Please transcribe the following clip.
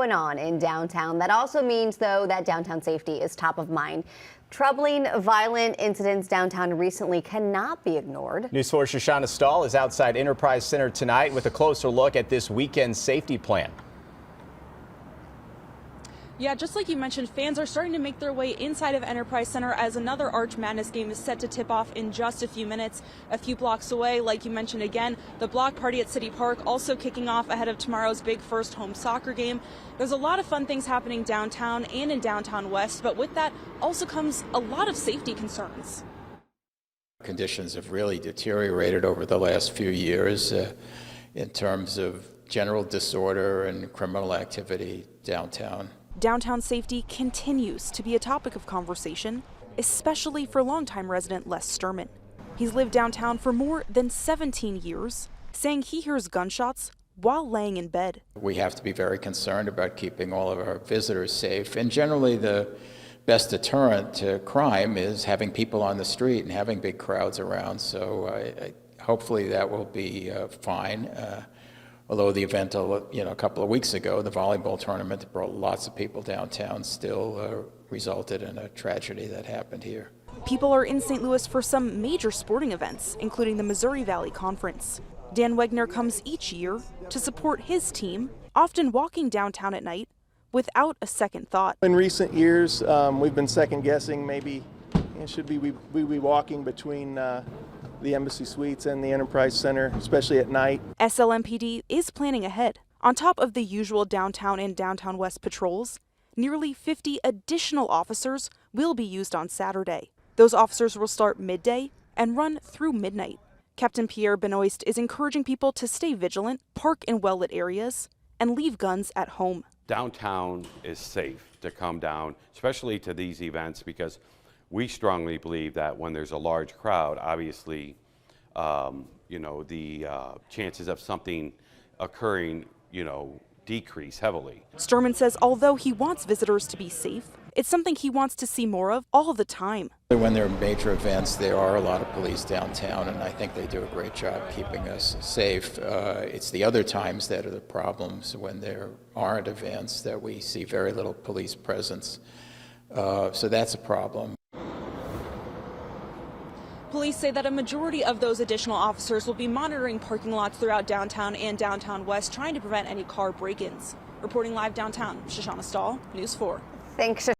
going on in downtown. That also means, though, that downtown safety is top of mind. Troubling violent incidents downtown recently cannot be ignored. News 4's Shoshana Stahl is outside Enterprise Center tonight with a closer look at this weekend's safety plan. Yeah, just like you mentioned, fans are starting to make their way inside of Enterprise Center as another Arch Madness game is set to tip off in just a few minutes. A few blocks away, like you mentioned again, the block party at City Park also kicking off ahead of tomorrow's big first home soccer game. There's a lot of fun things happening downtown and in downtown West, but with that also comes a lot of safety concerns. Conditions have really deteriorated over the last few years in terms of general disorder and criminal activity downtown. Downtown safety continues to be a topic of conversation, especially for longtime resident Les Sturman. He's lived downtown for more than 17 years, saying he hears gunshots while laying in bed. We have to be very concerned about keeping all of our visitors safe, and generally the best deterrent to crime is having people on the street and having big crowds around, so hopefully that will be fine. Although the event, a couple of weeks ago, the volleyball tournament that brought lots of people downtown still resulted in a tragedy that happened here. People are in St. Louis for some major sporting events, including the Missouri Valley Conference. Dan Wegner comes each year to support his team, often walking downtown at night without a second thought. In recent years, we've been second guessing maybe should we be walking between the Embassy Suites and the Enterprise Center, especially at night. SLMPD is planning ahead. On top of the usual downtown and downtown West patrols, nearly 50 additional officers will be used on Saturday. Those officers will start midday and run through midnight. Captain Pierre Benoist is encouraging people to stay vigilant, park in well-lit areas, and leave guns at home. Downtown is safe to come down, especially to these events, because we strongly believe that when there's a large crowd, obviously, the chances of something occurring, decrease heavily. Sturman says although he wants visitors to be safe, it's something he wants to see more of all the time. When there are major events, there are a lot of police downtown, and I think they do a great job keeping us safe. It's the other times that are the problems, when there aren't events, that we see very little police presence. So that's a problem. Police say that a majority of those additional officers will be monitoring parking lots throughout downtown and downtown West, trying to prevent any car break-ins. Reporting live downtown, Shoshana Stahl, News 4. Thanks.